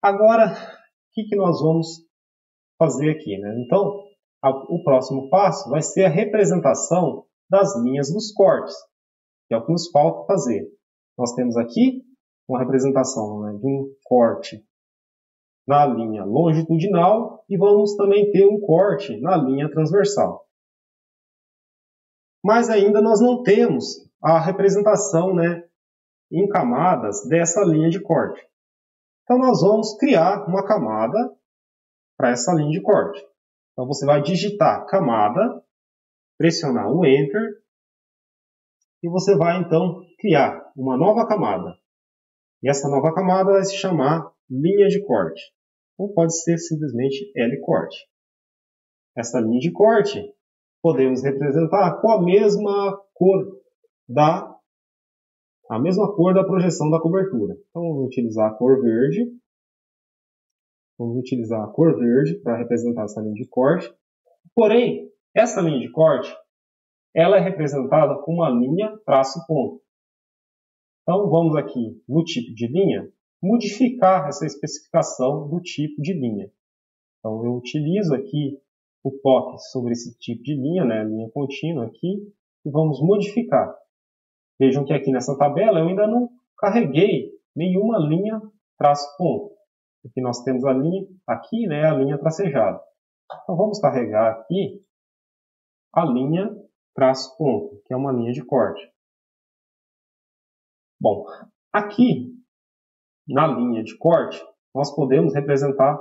Agora, o que nós vamos fazer aqui, né? Então, o próximo passo vai ser a representação das linhas dos cortes, que é o que nos falta fazer. Nós temos aqui uma representação, né, de um corte na linha longitudinal e vamos também ter um corte na linha transversal. Mas ainda nós não temos a representação, né, em camadas dessa linha de corte. Então nós vamos criar uma camada para essa linha de corte. Então você vai digitar camada, pressionar o Enter e você vai então criar uma nova camada. E essa nova camada vai se chamar linha de corte, ou pode ser simplesmente L-corte. Essa linha de corte podemos representar com a mesma cor da projeção da cobertura. Então vamos utilizar a cor verde. Vamos utilizar a cor verde para representar essa linha de corte. Porém, essa linha de corte ela é representada com uma linha traço ponto. Então vamos aqui no tipo de linha modificar essa especificação do tipo de linha. Então eu utilizo aqui o toque sobre esse tipo de linha, né, linha contínua aqui, e vamos modificar. Vejam que aqui nessa tabela eu ainda não carreguei nenhuma linha traço ponto. Aqui nós temos a linha, aqui, né, a linha tracejada. Então vamos carregar aqui a linha traço ponto, que é uma linha de corte. Bom, aqui na linha de corte nós podemos representar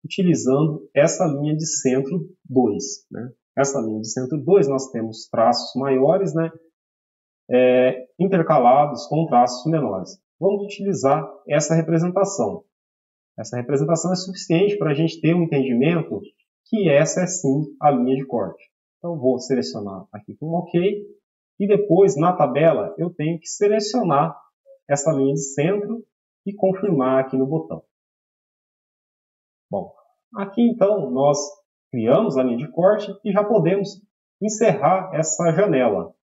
utilizando essa linha de centro 2. Né? Essa linha de centro 2 nós temos traços maiores, né, intercalados com traços menores. Vamos utilizar essa representação. Essa representação é suficiente para a gente ter um entendimento que essa é sim a linha de corte. Então vou selecionar aqui com OK e depois na tabela eu tenho que selecionar essa linha de centro e confirmar aqui no botão. Bom, aqui então nós criamos a linha de corte e já podemos encerrar essa janela.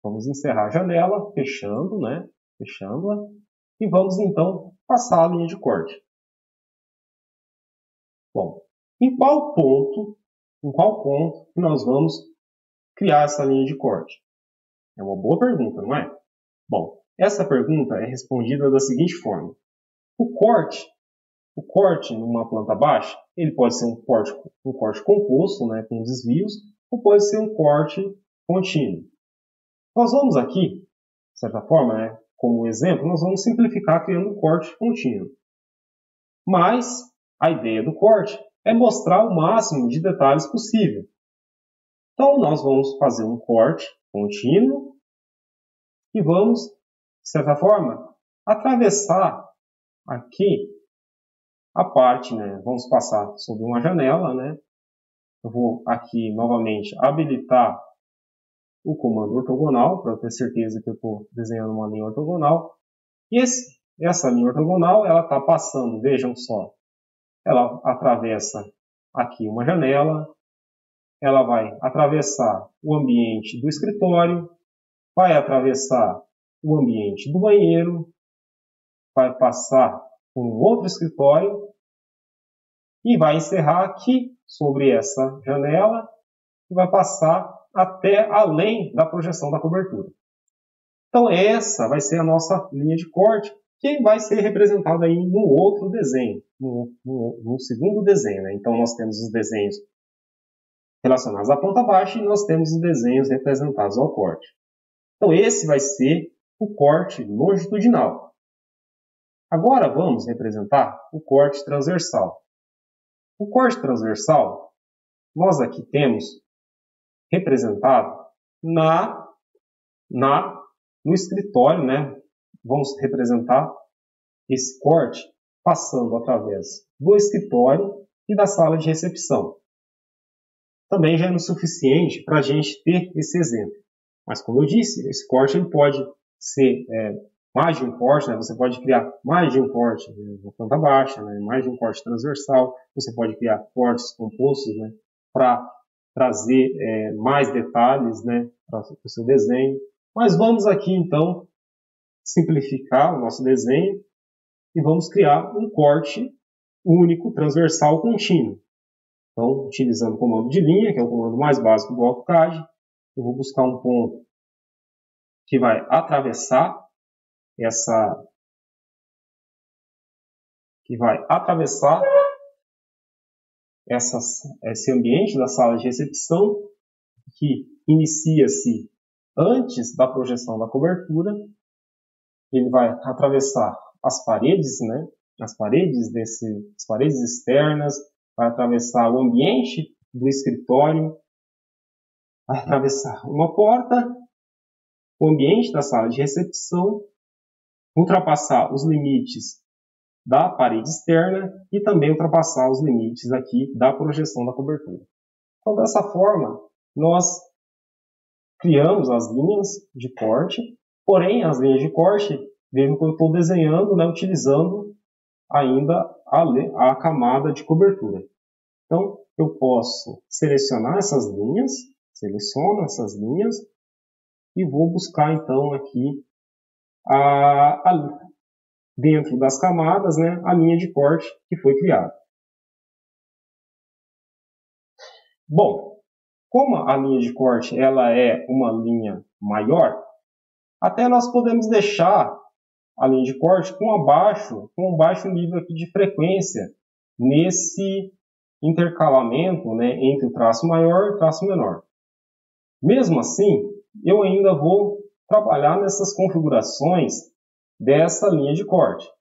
Vamos encerrar a janela, fechando, né? Fechando-a e vamos então passar a linha de corte. Bom, em qual ponto nós vamos criar essa linha de corte? É uma boa pergunta, não é? Bom, essa pergunta é respondida da seguinte forma. O corte numa planta baixa, ele pode ser um corte composto, né, com desvios, ou pode ser um corte contínuo. Nós vamos aqui, de certa forma, né, como exemplo, nós vamos simplificar criando um corte contínuo. Mas a ideia do corte é mostrar o máximo de detalhes possível. Então nós vamos fazer um corte contínuo e vamos, de certa forma, atravessar aqui a parte, né? Vamos passar sobre uma janela, né? Eu vou aqui novamente habilitar o comando ortogonal para ter certeza que eu estou desenhando uma linha ortogonal. E essa linha ortogonal ela está passando, vejam só, ela atravessa aqui uma janela, ela vai atravessar o ambiente do escritório, vai atravessar o ambiente do banheiro, vai passar por um outro escritório e vai encerrar aqui sobre essa janela e vai passar até além da projeção da cobertura. Então essa vai ser a nossa linha de corte que vai ser representada aí no outro desenho, no segundo desenho. Né? Então nós temos os desenhos relacionados à planta baixa e nós temos os desenhos representados ao corte. Então esse vai ser o corte longitudinal. Agora vamos representar o corte transversal. O corte transversal, nós aqui temos representado no escritório, né? Vamos representar esse corte passando através do escritório e da sala de recepção. Também já é o suficiente para a gente ter esse exemplo. Mas como eu disse, esse corte ele pode ser mais de um corte, né? Você pode criar mais de um corte na planta baixa, né? Mais de um corte transversal. Você pode criar cortes compostos, né? Para trazer mais detalhes, né? Para o seu desenho. Mas vamos aqui então simplificar o nosso desenho e vamos criar um corte único, transversal, contínuo. Então, utilizando o comando de linha, que é o comando mais básico do AutoCAD, eu vou buscar um ponto que vai atravessar esse ambiente da sala de recepção, que inicia-se antes da projeção da cobertura. Ele vai atravessar as paredes, né? As paredes externas, vai atravessar o ambiente do escritório, vai atravessar uma porta, o ambiente da sala de recepção, ultrapassar os limites da parede externa e também ultrapassar os limites aqui da projeção da cobertura. Então, dessa forma, nós criamos as linhas de corte, porém, as linhas de corte, vejam que eu estou desenhando, né, utilizando ainda a camada de cobertura. Então, eu posso seleciono essas linhas e vou buscar então aqui dentro das camadas, né, a linha de corte que foi criada. Bom, como a linha de corte ela é uma linha maior, até nós podemos deixar a linha de corte com um baixo nível aqui de frequência nesse intercalamento, né, entre o traço maior e o traço menor. Mesmo assim, eu ainda vou trabalhar nessas configurações dessa linha de corte. O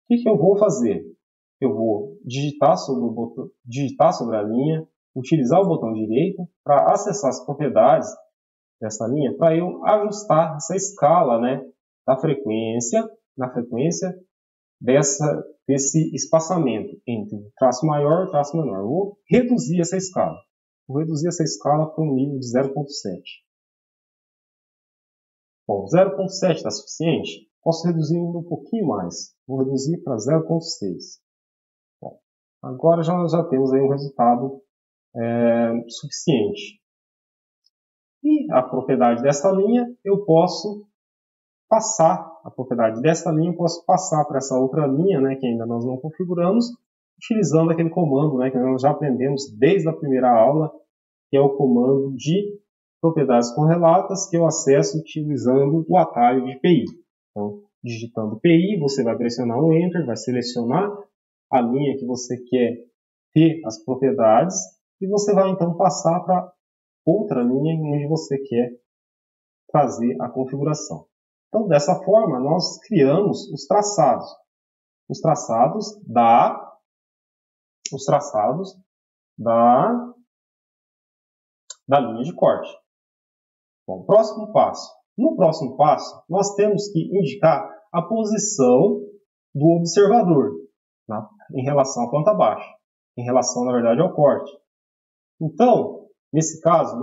que eu vou fazer? Eu vou digitar sobre a linha, utilizar o botão direito para acessar as propriedades dessa linha, para eu ajustar essa escala, né, na frequência desse espaçamento entre o traço maior e o traço menor. Eu vou reduzir essa escala. Para um nível de 0.7. Bom, 0.7 está suficiente? Posso reduzir ainda um pouquinho mais. Vou reduzir para 0.6. Bom, agora já temos aí um resultado suficiente. E a propriedade dessa linha, eu posso passar para essa outra linha, né, que ainda nós não configuramos, utilizando aquele comando, né, que nós já aprendemos desde a primeira aula, que é o comando de propriedades correlatas, que eu acesso utilizando o atalho de PI. Então, digitando PI, você vai pressionar um Enter, vai selecionar a linha que você quer ter as propriedades, e você vai então passar para outra linha onde você quer fazer a configuração. Então, dessa forma, nós criamos os traçados. Os traçados da linha de corte. Bom, próximo passo. No próximo passo, nós temos que indicar a posição do observador em relação à planta baixa, em relação, na verdade, ao corte. Então, nesse caso,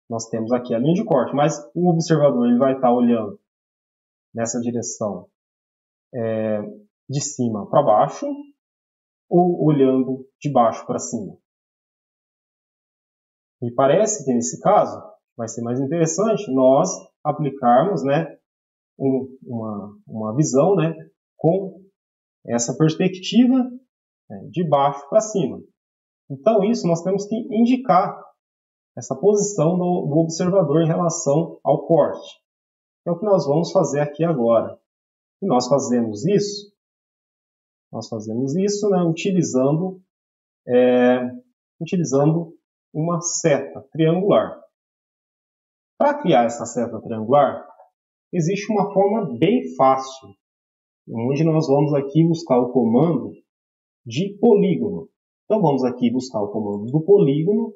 nós temos aqui a linha de corte, mas o observador ele vai estar olhando nessa direção de cima para baixo ou olhando de baixo para cima. Me parece que nesse caso vai ser mais interessante nós aplicarmos, né, uma visão, né, com essa perspectiva, né, de baixo para cima. Então isso nós temos que indicar essa posição do observador em relação ao corte. É o que nós vamos fazer aqui agora. E nós fazemos isso, né, utilizando uma seta triangular. Para criar essa seta triangular, existe uma forma bem fácil, onde nós vamos aqui buscar o comando de polígono. Então vamos aqui buscar o comando do polígono,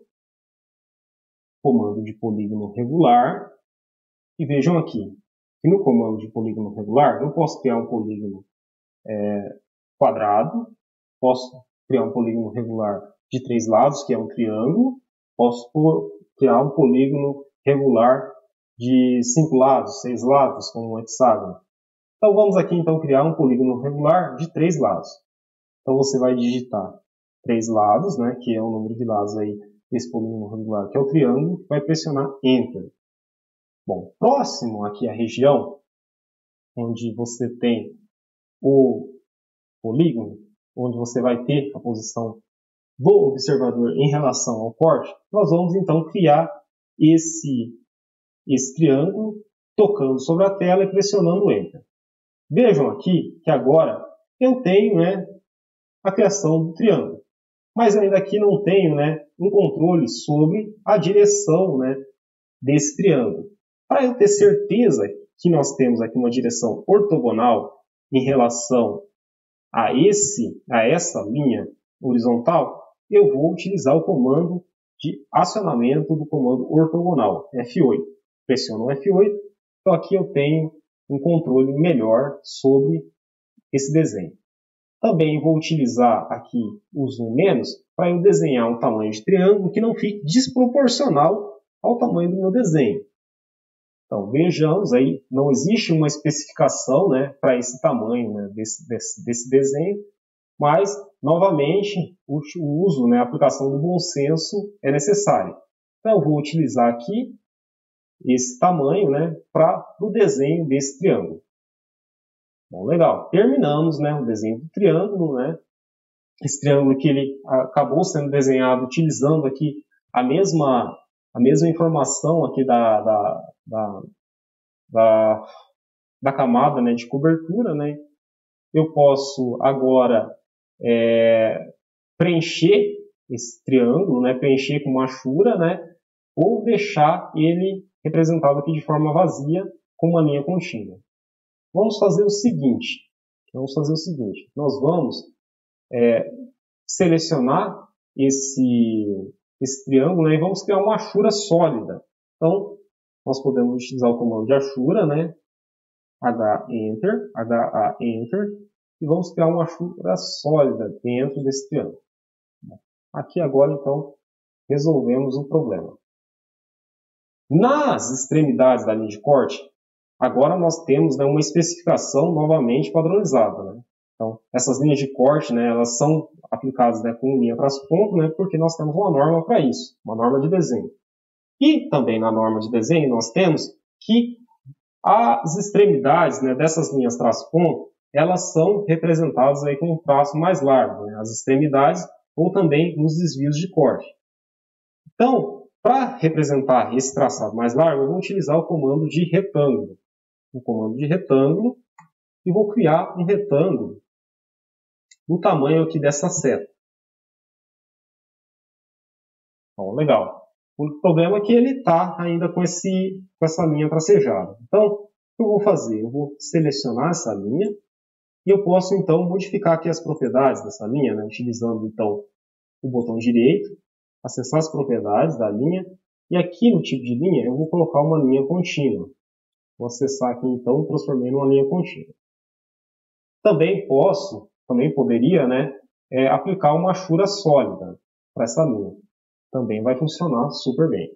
comando de polígono regular, e vejam aqui, que no comando de polígono regular, eu posso criar um polígono quadrado, posso criar um polígono regular de 3 lados, que é um triângulo, posso criar um polígono regular de 5 lados, 6 lados, como um hexágono. Então vamos aqui então criar um polígono regular de 3 lados. Então você vai digitar 3 lados, né, que é o número de lados aí desse polígono regular, que é o triângulo, vai pressionar Enter. Bom, próximo aqui à região onde você tem o polígono, onde você vai ter a posição do observador em relação ao corte, nós vamos então criar esse triângulo tocando sobre a tela e pressionando Enter. Vejam aqui que agora eu tenho a criação do triângulo, mas ainda aqui não tenho um controle sobre a direção desse triângulo. Para eu ter certeza que nós temos aqui uma direção ortogonal em relação a essa linha horizontal, eu vou utilizar o comando de acionamento do comando ortogonal, F8. Pressiono o F8, então aqui eu tenho um controle melhor sobre esse desenho. Também vou utilizar aqui o zoom menos para eu desenhar um tamanho de triângulo que não fique desproporcional ao tamanho do meu desenho. Então vejamos aí, não existe uma especificação para esse tamanho desse desenho, mas novamente o uso, a aplicação do bom senso é necessário. Então eu vou utilizar aqui esse tamanho para o desenho desse triângulo. Bom, legal. Terminamos o desenho do triângulo. Esse triângulo que ele acabou sendo desenhado utilizando aqui a mesma informação aqui da camada de cobertura. Eu posso agora preencher esse triângulo, preencher com uma achura, ou deixar ele representado aqui de forma vazia com uma linha contínua. Vamos fazer o seguinte, nós vamos selecionar esse triângulo e vamos criar uma achura sólida. Então, nós podemos utilizar o comando de achura, H-Enter, H-A-Enter, e vamos criar uma achura sólida dentro desse triângulo. Aqui agora, então, resolvemos o problema. Nas extremidades da linha de corte, agora nós temos uma especificação novamente padronizada. Então, essas linhas de corte, elas são aplicadas com linha traço-ponto, porque nós temos uma norma para isso, uma norma de desenho. E também na norma de desenho nós temos que as extremidades dessas linhas traço-ponto, elas são representadas aí com um traço mais largo, as extremidades ou também nos desvios de corte. Então, para representar esse traçado mais largo, eu vou utilizar o comando de retângulo. E vou criar um retângulo do tamanho aqui dessa seta. Bom, legal. O problema é que ele está ainda com essa linha tracejada. Então, o que eu vou fazer? Eu vou selecionar essa linha e eu posso então modificar aqui as propriedades dessa linha, utilizando então o botão direito, acessar as propriedades da linha, e aqui no tipo de linha eu vou colocar uma linha contínua. Vou acessar aqui então, transformei numa linha contínua. Também poderia aplicar uma achura sólida para essa linha. Também vai funcionar super bem.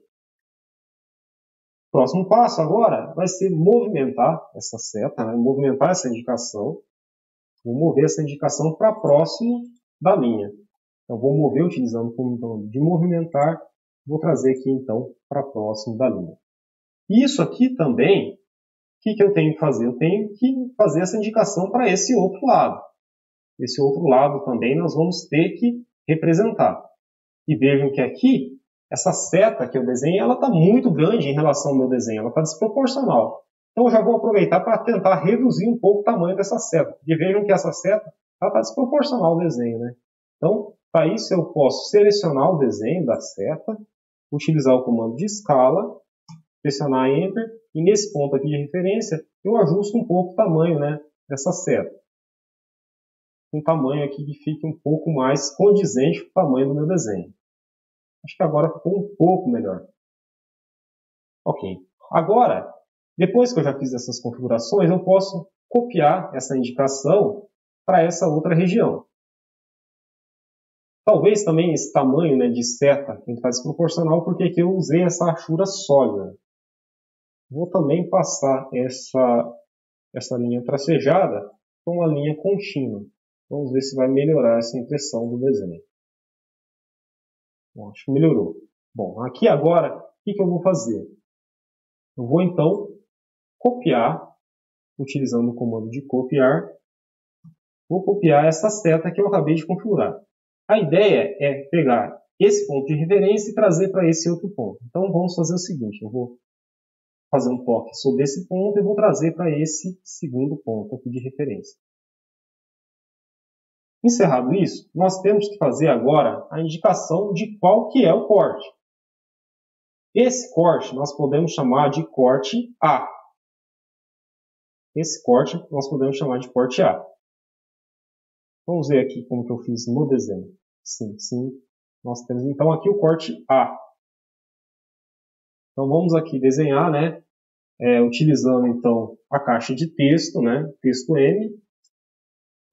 Próximo passo agora vai ser movimentar essa seta, movimentar essa indicação. Vou mover essa indicação para próximo da linha. Então, vou mover utilizando o comando de movimentar. Vou trazer aqui, então, para próximo da linha. Isso aqui também, o que eu tenho que fazer? Eu tenho que fazer essa indicação para esse outro lado. Esse outro lado também nós vamos ter que representar. E vejam que aqui, essa seta que eu desenhei, ela está muito grande em relação ao meu desenho. Ela está desproporcional. Então, eu já vou aproveitar para tentar reduzir um pouco o tamanho dessa seta. E vejam que essa seta está desproporcional ao desenho. Então, para isso, eu posso selecionar o desenho da seta, utilizar o comando de escala, pressionar Enter, e nesse ponto aqui de referência, eu ajusto um pouco o tamanho dessa seta. Um tamanho aqui que fique um pouco mais condizente com o tamanho do meu desenho. Acho que agora ficou um pouco melhor. Ok. Agora, depois que eu já fiz essas configurações, eu posso copiar essa indicação para essa outra região. Talvez também esse tamanho de seta está desproporcional porque aqui eu usei essa achura sólida. Vou também passar essa linha tracejada com uma linha contínua. Vamos ver se vai melhorar essa impressão do desenho. Bom, acho que melhorou. Bom, aqui agora, o que eu vou fazer? Eu vou então copiar, utilizando o comando de copiar, vou copiar essa seta que eu acabei de configurar. A ideia é pegar esse ponto de referência e trazer para esse outro ponto. Então vamos fazer o seguinte, eu vou fazer um toque sobre esse ponto e vou trazer para esse segundo ponto aqui de referência. Encerrado isso, nós temos que fazer agora a indicação de qual que é o corte. Esse corte nós podemos chamar de corte A. Esse corte nós podemos chamar de corte A. Vamos ver aqui como que eu fiz no desenho. Sim. Nós temos então aqui o corte A. Então vamos aqui desenhar, né? Utilizando então a caixa de texto, né? Texto M.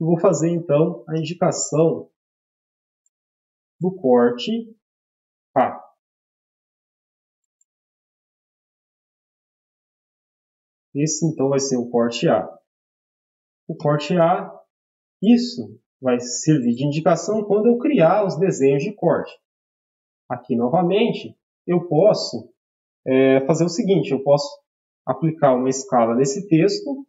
E vou fazer então a indicação do corte A. Esse então vai ser o corte A. O corte A, isso vai servir de indicação quando eu criar os desenhos de corte. Aqui novamente, eu posso fazer o seguinte, eu posso aplicar uma escala nesse texto,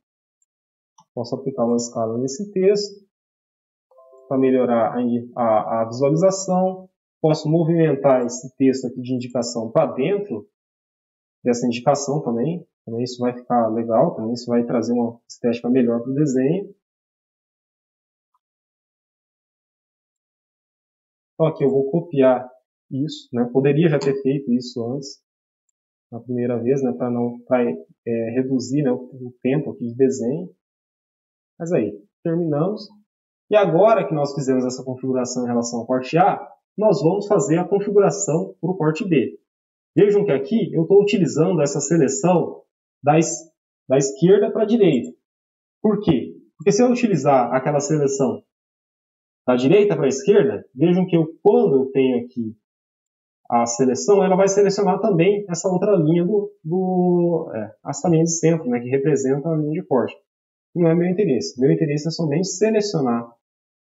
para melhorar a visualização, posso movimentar esse texto aqui de indicação para dentro dessa indicação também isso vai ficar legal, também isso vai trazer uma estética melhor para o desenho. Então aqui eu vou copiar isso, né? Poderia já ter feito isso antes, na primeira vez, né? Para reduzir, né, o tempo aqui de desenho. Mas aí, terminamos. E agora que nós fizemos essa configuração em relação ao corte A, nós vamos fazer a configuração para o corte B. Vejam que aqui eu estou utilizando essa seleção da esquerda para a direita. Por quê? Porque se eu utilizar aquela seleção da direita para a esquerda, vejam que quando eu tenho aqui a seleção, ela vai selecionar também essa outra linha essa linha de centro, né, que representa a linha de corte. Não é meu interesse. Meu interesse é somente selecionar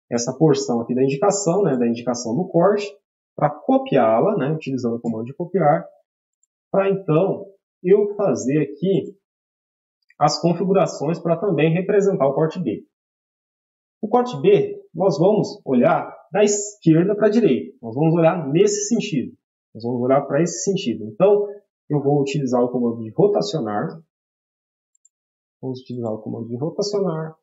essa porção aqui da indicação, né, da indicação do corte, para copiá-la, né, utilizando o comando de copiar, para então eu fazer aqui as configurações para também representar o corte B. O corte B, nós vamos olhar da esquerda para a direita. Nós vamos olhar nesse sentido. Nós vamos olhar para esse sentido. Então, eu vou utilizar o comando de rotacionar. Vamos utilizar o comando de rotacionar.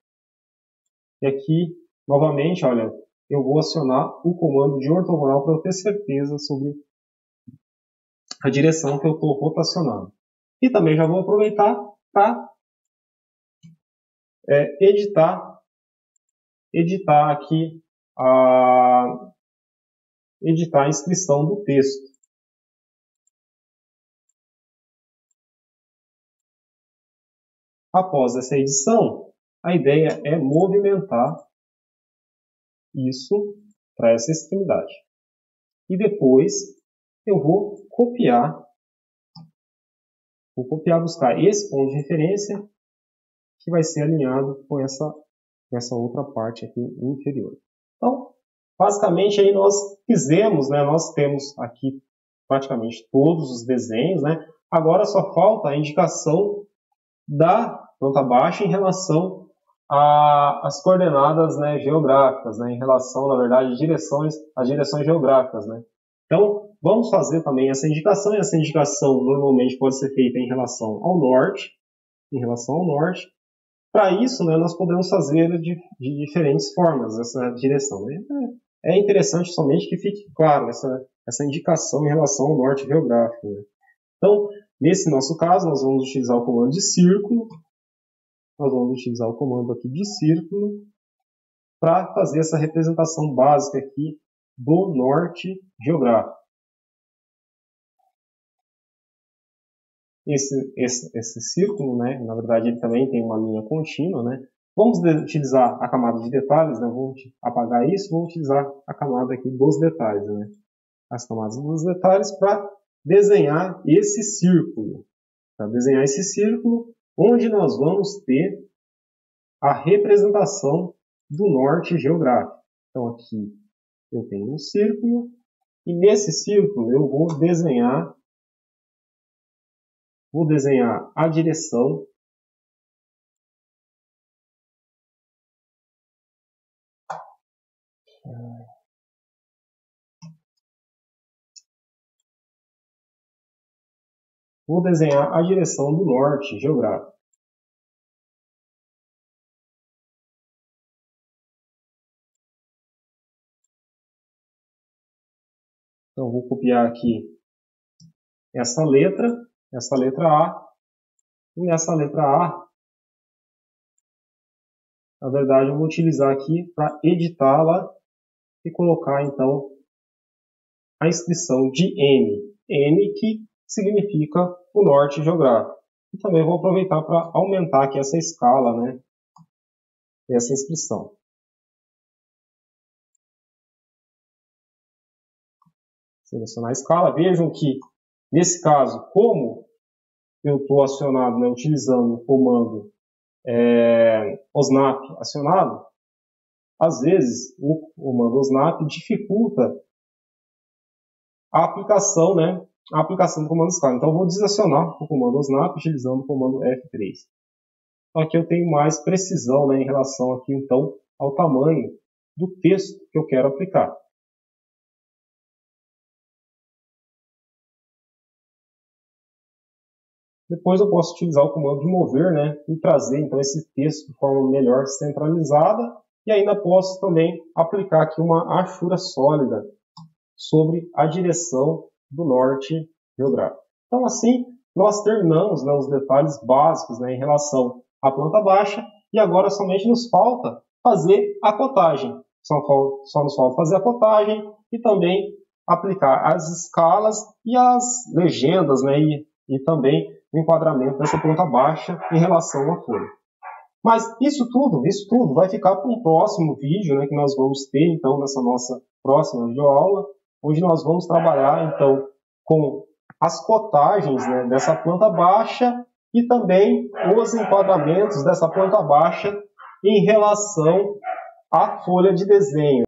E aqui, novamente, olha, eu vou acionar o comando de ortogonal para eu ter certeza sobre a direção que eu estou rotacionando. E também já vou aproveitar para editar aqui editar a inscrição do texto. Após essa edição, a ideia é movimentar isso para essa extremidade. E depois eu vou copiar, buscar esse ponto de referência que vai ser alinhado com essa outra parte aqui inferior. Então, basicamente aí nós fizemos, né, nós temos aqui praticamente todos os desenhos, né? Agora só falta a indicação da planta baixa em relação às coordenadas, né, geográficas, né, em relação, na verdade, às direções geográficas, né? Então, vamos fazer também essa indicação, e essa indicação normalmente pode ser feita em relação ao norte, Para isso, né, nós podemos fazer de diferentes formas essa direção, né? É interessante somente que fique claro essa indicação em relação ao norte geográfico, né? Então, nesse nosso caso, nós vamos utilizar o comando de círculo. Nós vamos utilizar o comando aqui de círculo para fazer essa representação básica aqui do norte geográfico. Esse círculo, né, na verdade, ele também tem uma linha contínua, né? Vamos utilizar a camada de detalhes, né? Vou apagar isso, vou utilizar a camada aqui dos detalhes, né? As camadas dos detalhes para desenhar esse círculo. Onde nós vamos ter a representação do norte geográfico. Então aqui eu tenho um círculo e nesse círculo eu vou desenhar a direção Vou desenhar a direção do norte geográfico. Então, vou copiar aqui essa letra A, e nessa letra A, na verdade, eu vou utilizar aqui para editá-la e colocar, então, a inscrição de N. N que significa o norte geográfico. E também vou aproveitar para aumentar aqui essa escala, né, dessa inscrição. Selecionar a escala. Vejam que, nesse caso, como eu estou acionado, né, utilizando o comando OSNAP acionado, às vezes o comando OSNAP dificulta a aplicação, né, do comando escala. Então, eu vou desacionar o comando OSNAP utilizando o comando F3. Então, aqui eu tenho mais precisão, né, em relação aqui, então, ao tamanho do texto que eu quero aplicar. Depois eu posso utilizar o comando de mover, né, e trazer então esse texto de forma melhor centralizada, e ainda posso também aplicar aqui uma achura sólida sobre a direção do norte geográfico. Então assim nós terminamos, né, os detalhes básicos, né, em relação à planta baixa, e agora somente nos falta fazer a cotagem. Só nos falta fazer a cotagem e também aplicar as escalas e as legendas, né, e também o enquadramento dessa planta baixa em relação à folha. Mas isso tudo vai ficar para um próximo vídeo, né, que nós vamos ter então nessa nossa próxima videoaula, onde nós vamos trabalhar então com as cotagens, né, dessa planta baixa e também os enquadramentos dessa planta baixa em relação à folha de desenho.